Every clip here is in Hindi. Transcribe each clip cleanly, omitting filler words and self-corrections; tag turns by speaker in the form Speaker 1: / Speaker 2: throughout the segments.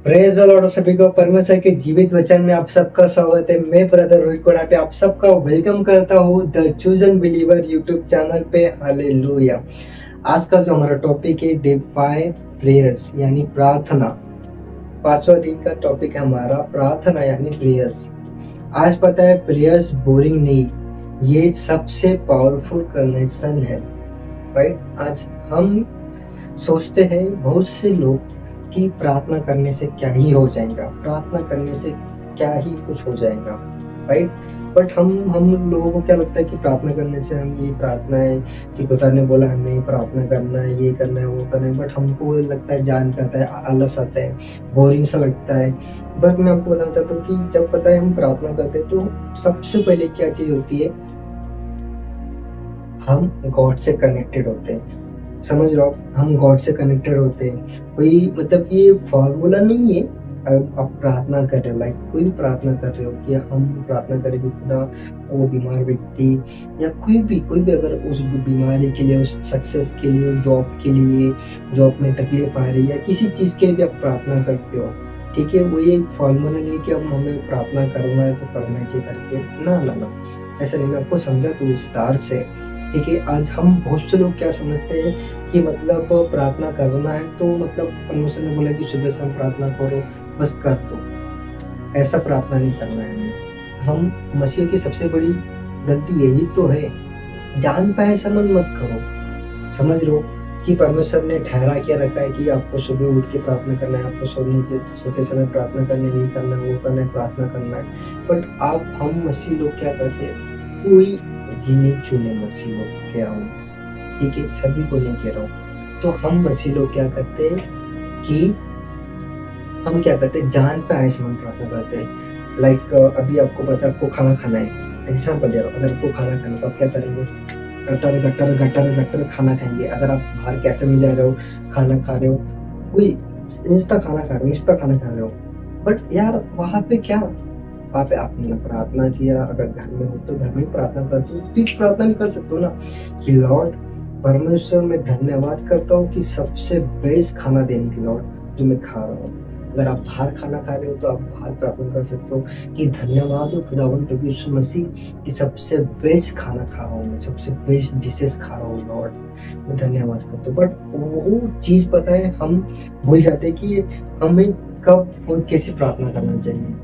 Speaker 1: प्रेज द लॉर्ड सभी को परमेश्वर के जीवित वचन में आप सबका स्वागत है। मैं ब्रदर रोहित कोड़ा पे आप सबका वेलकम करता हूँ the chosen believer YouTube channel पे। हालेलुया। आज का जो हमारा टॉपिक है डिवाइन प्रेयर्स यानी प्रार्थना। 5वां दिन का टॉपिक है हमारा प्रार्थना यानी प्रेयर्स। आज पता है प्रेयर्स बोरिंग नहीं, ये सबसे पावरफुल कनेक्शन है, राइट। आज हम सोचते हैं बहुत से लोग कि प्रार्थना करने से क्या ही हो जाएगा, प्रार्थना करने से क्या ही कुछ हो जाएगा, राइट। बट हम लोगों को क्या लगता है कि प्रार्थना करने से हम ये प्रार्थना है कि खुदा ने बोला हमें प्रार्थना करना है, ये करना है, वो करना है। बट हमको लगता है जान पे आता है, आलस आता है, बोरिंग सा लगता है। बट मैं आपको बताना चाहता हूँ कि जब पता है हम प्रार्थना करते हैं तो सबसे पहले क्या चीज होती है, हम गॉड से कनेक्टेड होते हैं। समझ रहे हो, हम गॉड से कनेक्टेड होते हैं। कोई मतलब ये फॉर्मूला नहीं है। आप प्रार्थना कर रहे हो, लाइक कोई भी प्रार्थना कर रहे हो कि हम प्रार्थना करें कि खुदा वो बीमार व्यक्ति या कोई भी अगर उस बीमारी के लिए, उस सक्सेस के लिए, जॉब के लिए, जॉब में तकलीफ आ रही है या किसी चीज़ के लिए भी आप प्रार्थना करते हो, ठीक है। वो ये फॉर्मूला नहीं कि अब हमें प्रार्थना करना है तो करना चाहिए करके, ना, ऐसा नहीं। मैं आपको समझा तो विस्तार से, ठीक है। आज हम बहुत से लोग क्या समझते हैं कि मतलब प्रार्थना करना है तो मतलब परमेश्वर ने बोला कि सुबह शाम प्रार्थना करो, बस कर दो। ऐसा प्रार्थना नहीं करना है हमें। हम मसीह की सबसे बड़ी गलती यही तो है, जान पाए समझ मत करो। समझ लो कि परमेश्वर ने ठहरा के रखा है कि आपको सुबह उठ के प्रार्थना करना है, आपको सोते समय प्रार्थना करना है, ये करना है, वो करना है, प्रार्थना करना है। बट हम मसीह लोग क्या करते हैं, कोई गिने चुने मसीह लोग कह रहा हूँ, ठीक है, सभी को नहीं कह रहा हूँ। तो हम मसीह लोग क्या करते हैं कि हम क्या करते हैं, जान पे आए समझ प्रार्थना करते हैं। लाइक अभी आपको पता है आपको खाना खाना है, एग्जाम्पल दे रहा हूँ। अगर आपको खाना खाना तो आप क्या करेंगे, गटर गटर गटर गटर खाना खाएंगे। अगर आप बाहर कैफे में जा रहे हो, खाना खा रहे हो, कोई इंस्टा खाना खा रहे हो, इंस्टा खाना खा रहे हो, बट यार वहाँ पे क्या, वहाँ पे आपने ना प्रार्थना किया। अगर घर में हो तो घर में ही प्रार्थना कर दो, फिर प्रार्थना भी कर सकते हो ना कि लॉर्ड परमेश्वर मैं धन्यवाद करता हूँ कि सबसे बेस्ट खाना देने के लॉर्ड जो मैं खा रहा हूँ। अगर आप बाहर खाना खा रहे हो तो आप बाहर प्रार्थना कर सकते हो कि धन्यवाद हो खुदावन प्रभु यीशु मसीह कि सबसे बेस्ट खाना खा रहा हूँ, मैं सबसे बेस्ट डिशेस खा रहा हूँ लॉर्ड, मैं धन्यवाद करता हूँ। बट वो चीज़ पता है हम भूल जाते हैं कि हमें कब और कैसे प्रार्थना करना चाहिए।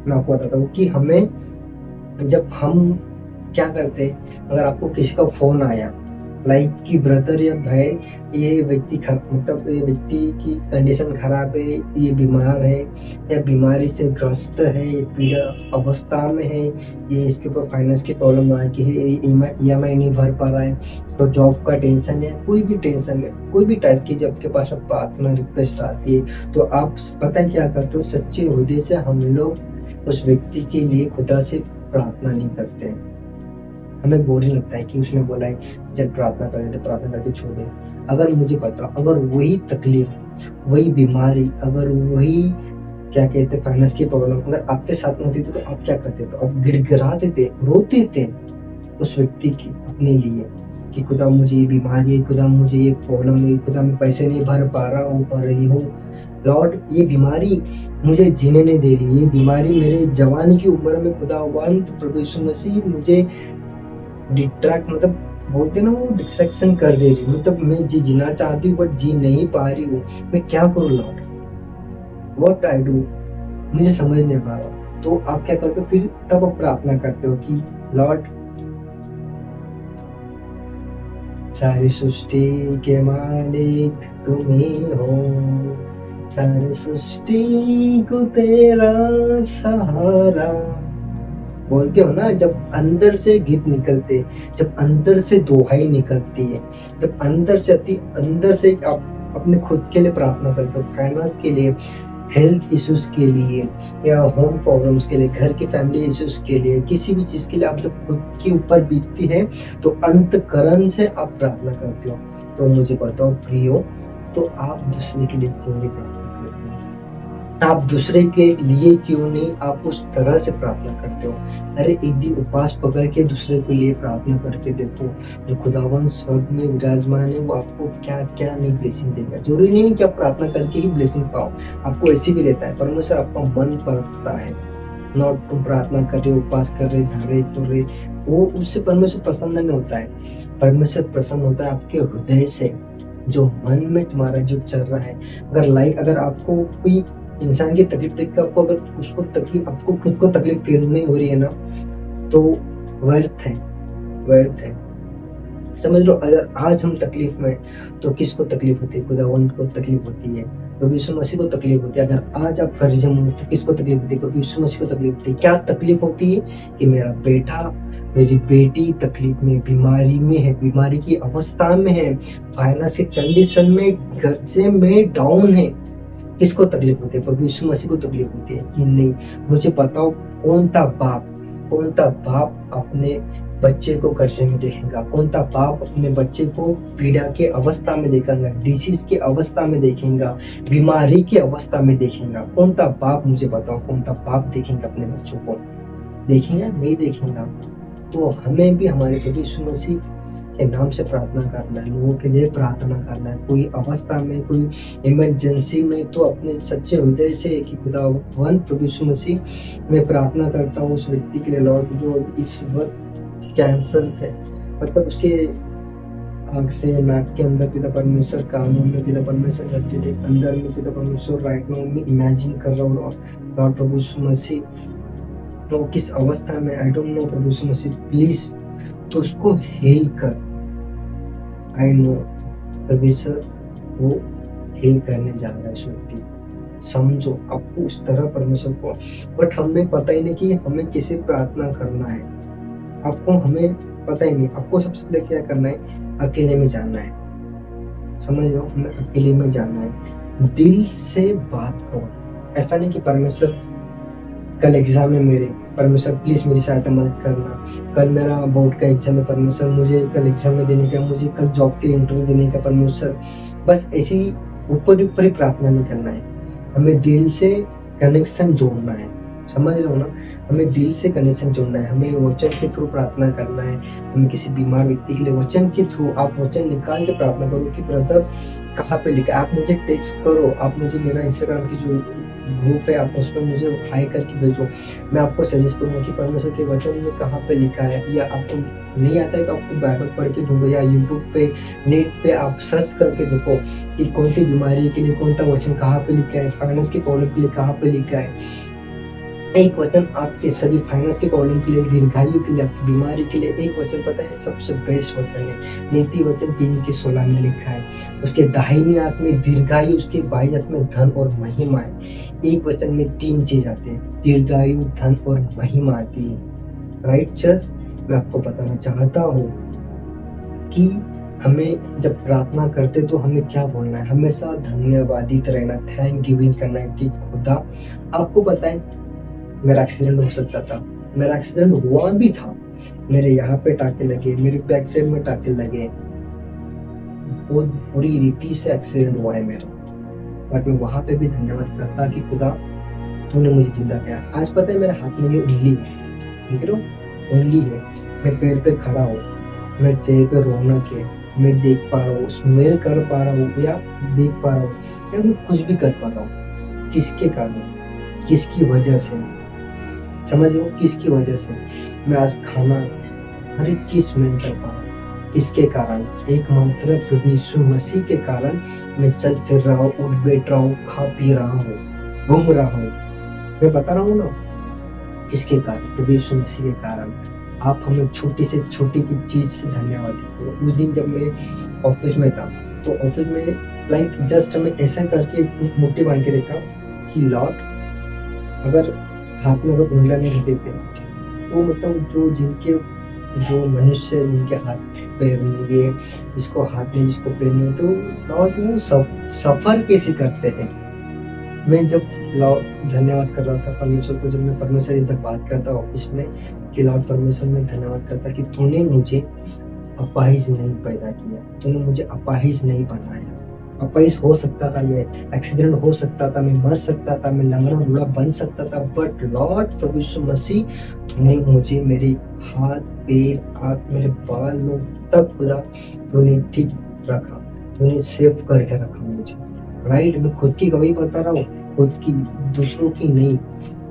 Speaker 1: मैं आपको बताता हूँ कि हमें, जब हम क्या करते हैं, अगर आपको किसी का फोन आया लाइक कि ब्रदर या भाई ये व्यक्ति मतलब ये व्यक्ति की कंडीशन खराब है, ये बीमार है या बीमारी से ग्रस्त है, ये पीड़ा अवस्था में है, ये इसके ऊपर फाइनेंस की प्रॉब्लम आ गई है, EMI नहीं भर पा रहा है, तो जॉब का टेंशन है, कोई भी टेंशन है, कोई भी टाइप की जब के पास प्रार्थना रिक्वेस्ट आती है तो आप पता है क्या करते हो, सच्चे हृदय से हम लोग उस व्यक्ति के लिए खुदा से प्रार्थना नहीं करते हैं। हमें बोरिंग लगता है कि उसने बोला है जब प्रार्थना करें तो प्रार्थना करके छोड़ दे। अगर मुझे पता, अगर वही तकलीफ, वही बीमारी, अगर वही क्या कहते फाइनेंस की प्रॉब्लम अगर आपके साथ में होती तो आप क्या करते, तो आप गिड़गिड़ाते थे, रोते थे उस व्यक्ति की अपने लिए कि खुदा मुझे ये बीमारी है, खुदा मुझे ये प्रॉब्लम है, खुदा मैं पैसे नहीं भर पा रहा हूँ, भर रही हूँ लॉर्ड, ये बीमारी मुझे जीने नहीं दे रही, ये बीमारी मेरे जवानी की उम्र में खुदावंद प्रभु यीशु मसीह मुझे डिट्रैक्ट मतलब बोलते ना वो डिस्ट्रैक्शन कर दे रही, मतलब मैं जीना चाहती हूँ बट जी नहीं पा रही हूँ, मैं क्या करूँ लॉर्ड, व्हाट आई डू, मुझे समझ नहीं पा रहा। तो आप क्या करते हो फिर, तब आप प्रार्थना करते हो कि लॉर्ड सारी सृष्टि के मालिक तुम ही हो, सारी सृष्टि को तेरा सहारा, बोलते हो ना। जब अंदर से गीत निकलते, जब अंदर से दोहाई निकलती है, जब अंदर से आप अपने खुद के लिए प्रार्थना करते हो, फाइनेंस के लिए, हेल्थ इश्यूज के लिए या होम प्रॉब्लम्स के लिए, घर की फैमिली इश्यूज के लिए, किसी भी चीज के लिए आप जब खुद के ऊपर बीतती है तो अंतकरण से आप प्रार्थना करते हो। तो मुझे बताओ प्रियो, तो आप दूसरे के लिए क्यों नहीं प्रार्थना करते हो? आप दूसरे के लिए क्यों नहीं आप उस तरह से प्रार्थना करते हो? अरे एक दिन उपवास पकड़ के दूसरे के लिए प्रार्थना करके देखो, जो खुदावंद स्वर्ग में विराजमान है वो आपको क्या-क्या नहीं ब्लेसिंग देगा। ज़रूरी नहीं है कि आप प्रार्थना करके ही ब्लेसिंग पाओ, आपको ऐसे भी देता है। परमेश्वर आपका मन परखता है, नॉट तुम प्रार्थना कर रहे हो, उपवास कर रहे, धर रहे, तुर रहे, वो उससे परमेश्वर प्रसन्न नहीं होता है। परमेश्वर प्रसन्न होता है आपके हृदय से, जो मन में तुम्हारा जो चल रहा है। अगर आपको कोई इंसान की तकलीफ देख के आपको अगर उसको तकलीफ आपको खुद को तकलीफ फील नहीं हो रही है ना, तो व्यर्थ है, व्यर्थ है। समझ लो अगर आज हम तकलीफ में हैं, तो किसको तकलीफ होती है? खुदावंद को तकलीफ होती है, प्रभु यीशु मसीह को तकलीफ होती है। अगर आज आप कर्ज़े में हो तो किसको तकलीफ होती है? प्रभु यीशु मसीह को तकलीफ होती है। क्या तकलीफ होती है? कि मेरा बेटा, मेरी बेटी तकलीफ में, बीमारी में है, बीमारी की अवस्था में है, फाइनेंस की कंडीशन में, कर्ज़े में डाउन है। किसको तकलीफ होती है? प्रभु यीशु मसीह को तकलीफ होती है कि नहीं? मुझे बताओ कौन सा बाप अपने बच्चे को कर्जे में देखेगा? कौन सा बाप अपने बच्चे को पीड़ा के अवस्था में देखेगा, डिसीज की अवस्था में देखेगा, बीमारी की अवस्था में देखेगा? कौन सा बाप मुझे बताओ, कौन सा बाप देखेगा अपने बच्चों को? देखेगा? नहीं देखेगा। तो हमें भी हमारे प्रभु यीशु मसीह के नाम से प्रार्थना करना है, लोगों के लिए प्रार्थना करना है। कोई अवस्था में, कोई इमरजेंसी में तो अपने सच्चे हृदय से कि खुदावंद प्रभु यीशु मसीह मैं प्रार्थना करता हूँ उस व्यक्ति के लिए लॉर्ड जो इस वक्त कैंसर है, मतलब उसके आँख से नाक के अंदर पिता परमेश्वर, कानों में पिता परमेश्वर, हड्डी के अंदर में पिता परमेश्वर, राइट नाउ मैं इमेजिन कर रहा हूँ लॉर्ड प्रभु यीशु मसीह तो किस अवस्था में आई डोंट नो प्रभु यीशु मसीह प्लीज तो उसको हील कर। आई नो परमेश्वर वो हील करने जा रहा है इस व्यक्ति को। समझो आपको उस तरह परमेश्वर को, बट हमें पता ही नहीं कि हमें किसे प्रार्थना करना है। आपको हमें पता ही नहीं, आपको सबसे पहले क्या करना है, अकेले में जाना है। समझ लो हमें अकेले में जाना है, दिल से बात करो। ऐसा नहीं कि परमेश्वर कल एग्जाम है मेरे, परमेश्वर प्लीज मेरी सहायता मदद करना, कल मेरा बोर्ड का एग्जाम है परमेश्वर मुझे कल एग्जाम में देने का, मुझे कल जॉब के इंटरव्यू देने का परमेश्वर। बस ऐसी ऊपर ऊपर ही प्रार्थना नहीं करना है, हमें दिल से कनेक्शन जोड़ना है। समझ रहे हो ना, हमें दिल से कनेक्शन जोड़ना है, हमें वचन के थ्रू प्रार्थना करना है। हमें किसी बीमार व्यक्ति के लिए वचन के थ्रू आप वचन निकाल के प्रार्थना करो कि ब्रदर कहाँ पे लिखा है, आप मुझे टेक्स्ट करो, आप मुझे मेरा इंस्टाग्राम की जो ग्रुप है आप उसमें मुझे हाई करके भेजो। मैं आपको सजेस्ट करूँगा कि परमेश्वर के वचन में कहाँ पे लिखा है, या आपको नहीं आता है तो आपको बाइबल पढ़ के ढूंढो, या यूट्यूब पे नेट पे आप सर्च करके देखो कि कौन सी बीमारी के लिए कौन सा वचन कहाँ पे लिखा है, फाइनेंस के प्रॉब्लम के लिए कहाँ पे लिखा है। एक वचन आपके सभी फाइनेंस के प्रॉब्लम के लिए, दीर्घायु के लिए, आपकी बीमारी के लिए एक वचन पता है सबसे बेस्ट वचन है, नीति वचन 3:16 में लिखा है, उसके दाहिनी हाथ में दीर्घायु, उसके बाएं हाथ में धन और महिमा है। एक वचन में 3 चीज आते हैं, दीर्घायु, धन और महिमा आती है। राइट चर्च, मैं आपको बताना चाहता हूँ कि हमें जब प्रार्थना करते तो हमें क्या बोलना है, हमेशा धन्यवादित रहना, थैंक गिविंग करना है कि खुदा आपको पता है मेरा एक्सीडेंट हो सकता था, मेरा एक्सीडेंट हुआ भी था, मेरे यहाँ पे टाके लगे, मेरे बैक साइड में टाके लगे, बहुत बुरी रीति से एक्सीडेंट हुआ है मेरा, बट मैं वहाँ पे भी धन्यवाद करता कि खुदा तूने मुझे जिंदा किया। आज पता है मेरे हाथ में ये उंगली है, देख रहे हो उंगली है, मैं पैर पे खड़ा हूँ, मैं चेहरे पे रौनक है, मैं देख पा रहा हूँ, स्मेल कर पा रहा हूँ, या देख पा रहा हूँ, या मैं कुछ भी कर पा रहा हूँ। किसके कारण, किसकी वजह से, समझ लो किसकी वजह से मैं आज खाना हर एक चीज में कर पा रहा हूँ, किसके कारण, एकमात्र प्रभु यीशु मसीह के कारण मैं चल फिर रहा हूँ, उठ बैठ रहा हूँ, खा पी रहा हूँ, घूम रहा हूँ। मैं बता रहा हूँ ना किसके कारण, प्रभु यीशु मसीह के कारण। आप हमें छोटी से छोटी की चीज से धन्यवाद करो। उस दिन जब मैं ऑफिस में था तो ऑफिस में लाइक जस्ट हमें ऐसा करके मुट्ठी बांध के देखा कि लॉर्ड अगर हाथ में अगर उंगलियां नहीं देते तो मतलब जो मनुष्य जिनके हाथ पैर नहीं है, जिसको हाथ नहीं जिसको पैर नहीं, तो लॉर्ड वो सफर कैसे करते हैं। मैं जब लॉर्ड धन्यवाद कर रहा था परमेश्वर को, जब मैं परमेश्वर से बात करता ऑफिस में कि लॉर्ड परमेश्वर में धन्यवाद करता कि तूने मुझे अपाहिज नहीं पैदा किया, तूने मुझे अपाहिज नहीं बनाया, अपाहिज हो सकता था मैं, एक्सीडेंट हो सकता था, मैं मर सकता था, मैं लंगड़ा लूला बन सकता था, बट लॉर्ड प्रभु यीशु मसीह, तूने मुझे मेरे हाथ पैर आँख मेरे बालों तक खुदा तूने ठीक रखा, तूने सेफ करके रखा मुझे। राइट, मैं खुद की गवाही बता रहा हूँ, खुद की, दूसरों की नहीं।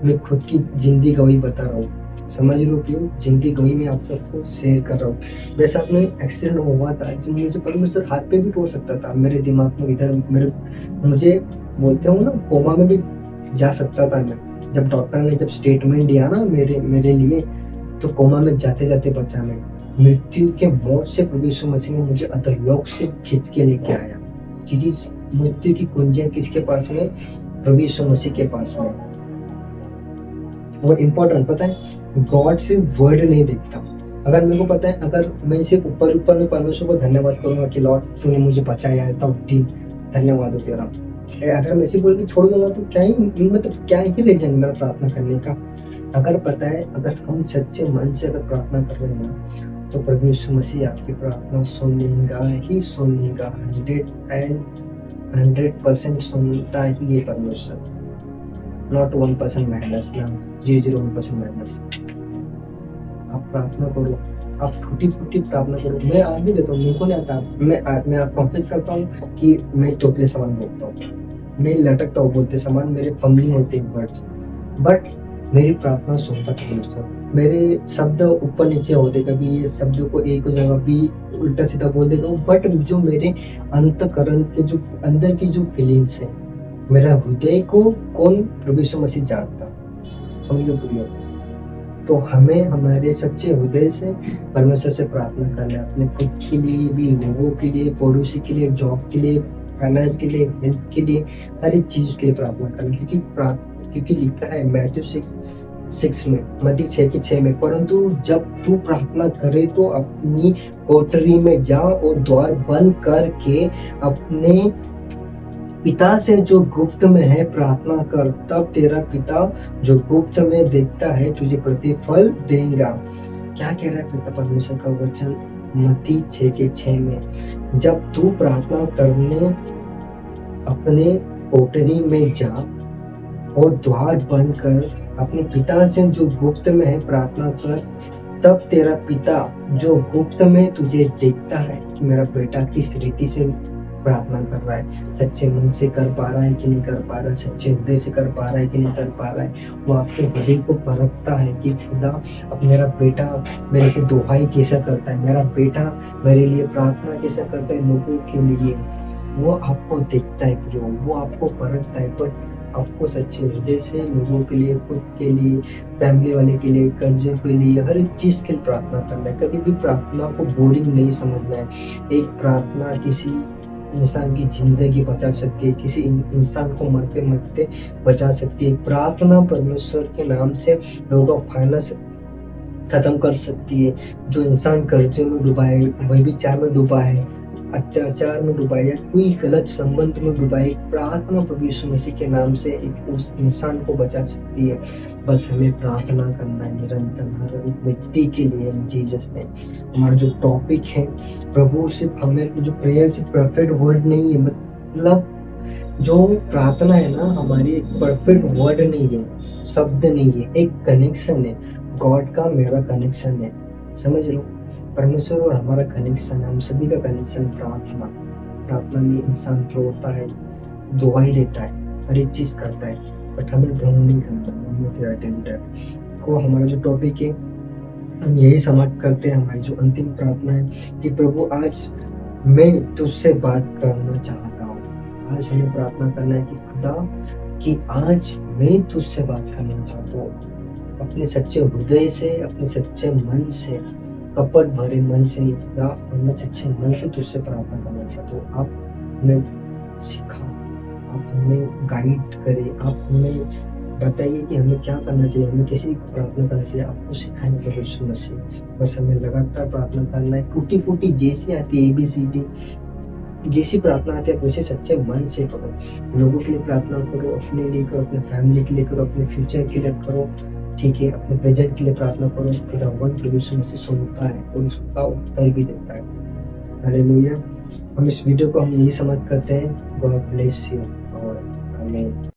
Speaker 1: मैं खुद की जिंदगी गवाही बता रहा हूँ। समझ रहे हो क्यों? जिंदगी गवाही मैं आप सबको शेयर कर रहा हूँ। मेरे साथ में एक्सीडेंट हुआ था, जब मुझे परमेश्वर हाथ पे भी तोड़ सकता था, मेरे दिमाग में इधर मेरे, मुझे बोलते हो ना, कोमा में भी जा सकता था मैं। जब डॉक्टर ने जब स्टेटमेंट दिया ना मेरे मेरे लिए, तो कोमा में जाते जाते बचा मैं। मृत्यु के मौत से प्रभु यीशु मसीह ने मुझे अधोलोक से खींच के लेके आया, क्योंकि मृत्यु की कुंजियां किसके पास में? प्रभु यीशु मसीह के पास में। और इम्पोर्टेंट पता है, गॉड सिर्फ वर्ड नहीं देखता। अगर मेरे को पता है, अगर मैं सिर्फ ऊपर ऊपर में परमेश्वर को धन्यवाद करूंगा कि लॉर्ड तूने मुझे बचाया है, तब दिन धन्यवाद हो तेरा। अगर मैं इसे बोल के छोड़ दूंगा तो क्या ही, मतलब क्या ही रीजन मेरा प्रार्थना करने का। अगर पता है, अगर हम सच्चे मन से अगर प्रार्थना कर रहे हैं ना, तो प्रभु यीशु मसीह आपकी प्रार्थना सुनेगा ही सुनेगा। 100% सुनता ही है परमेश्वर। नॉट 1% मैडनेस ना, 0.01% मैडनेस। आप प्रार्थना करो, आप फूटी-फूटी प्रार्थना करो। मैं आज भी देता हूँ, मेरे को नहीं आता। मैं कॉन्फेस करता हूँ कि मैं तोतले समान बोलता हूँ। मैं लटकता हूँ बोलते समान, मेरे फंबलिंग होते हैं वर्ड्स। बट मेरी प्रार्थना सुनता परमेश्वर। मेरे शब्द ऊपर नीचे होते, कभी ये शब्द को एक जगह भी उल्टा सीधा बोल देता हूँ, बट जो मेरे अंतःकरण के जो अंदर की जो फीलिंग्स है, मेरा हृदय को कौन? प्रभु यीशु मसीह जानता। समझो प्रियो। तो हमें हमारे सच्चे हृदय से परमेश्वर से प्रार्थना करना है, अपने खुद के लिए भी, लोगों के लिए, पड़ोसी के लिए, जॉब के लिए, फाइनेंस के लिए, हेल्थ के लिए, हर एक चीज के लिए प्रार्थना करना। क्योंकि लिखा है मैथ्यू 6 में, मत्ती 6:6 में, परंतु जब तू प्रार्थना करे तो अपनी कोठरी में जा और द्वार बंद करके अपने पिता से जो गुप्त में है प्रार्थना कर, तब तेरा पिता जो गुप्त में देखता है तुझे प्रतिफल देगा। क्या कह रहा है पिता परमेश्वर का वचन मत्ती 6:6 में? जब तू प्रार्थना करने अपने कोठरी में जा और द्वार बंद कर, अपने पिता से जो गुप्त में है प्रार्थना कर, तब तेरा पिता जो गुप्त में तुझे देखता है कि मेरा बेटा किस रीति से प्रार्थना कर रहा है, सच्चे मन से कर पा रहा है कि नहीं कर पा रहा है, सच्चे हृदय से कर पा रहा है कि नहीं कर पा रहा है। वो आपके हृदय को परखता है कि खुदा, अब मेरा बेटा मेरे से दुहाई कैसा करता है, मेरा बेटा मेरे लिए प्रार्थना कैसा करता है लोगों के लिए। वो आपको देखता है प्रियो, वो आपको परखता है। बट आपको सच्चे हृदय से लोगों के लिए, खुद के लिए, फैमिली वाले के लिए, कर्जे के लिए, हर एक चीज के लिए प्रार्थना करना है। कभी भी प्रार्थना को बोरिंग नहीं समझना है। एक प्रार्थना किसी इंसान की जिंदगी बचा सकती है, किसी इंसान को मरते मरते बचा सकती है। प्रार्थना परमेश्वर के नाम से लोगों का फाइनेंस खत्म कर सकती है। जो इंसान कर्जे में डूबा है, वही भी चाय में डूबा है, अत्याचार में डूबा है, कोई गलत संबंध में डूबा है, प्रार्थना प्रभु यीशु मसीह के नाम से एक उस इंसान को बचा सकती है। बस हमें प्रार्थना करना है निरंतर हर एक व्यक्ति के लिए इन जीसस ने। हमारा जो टॉपिक है, प्रभु सिर्फ हमें जो प्रेयर सिर्फ परफेक्ट वर्ड नहीं है, मतलब जो प्रार्थना है ना हमारी, एक परफेक्ट वर्ड नहीं है, शब्द नहीं है, एक कनेक्शन है। गॉड का मेरा कनेक्शन है, समझ लो। परमेश्वर और हमारा कनेक्शन है, हम सभी का कनेक्शन। प्रार्थना, प्रार्थना में इंसान रोता है, दुआई देता है, हर एक चीज करता है, बट हमें ढोंग नहीं करना। को हमारा जो टॉपिक है, हम यही समाप्त करते हैं। हमारी जो अंतिम प्रार्थना है कि प्रभु आज मैं तुझसे बात करना चाहता हूँ। आज हमें प्रार्थना करना है कि खुदा, कि आज मैं तुझसे बात करना चाहता हूँ, अपने सच्चे हृदय से, अपने सच्चे मन से, कपट भरे मन से नहीं खुदा, मैं सच्चे मन से तुझसे प्रार्थना करना चाहता हूँ। आप हमें सिखा, आप हमें गाइड करें, आप हमें बताइए कि हमें क्या करना चाहिए, हमें कैसे प्रार्थना करना चाहिए, आपको सिखाएंगे प्रभु यीशु मसीह। बस हमें लगातार प्रार्थना करना है, टूटी फूटी जैसी आती है ABCD, जैसी प्रार्थना आती है वैसे सच्चे मन से करो। लोगों के लिए प्रार्थना करो, अपने लिए करो, अपने फैमिली के लिए करो, अपने फ्यूचर के लिए करो, ठीक है, अपने प्रेजेंट के लिए प्रार्थना करो। खुदावंद प्रभु यीशु मसीह सुनता है और उसका उत्तर भी देता है। हालेलुया। हम इस वीडियो को हम यही समाप्त करते हैं। गॉड ब्लेस यू और आमीन।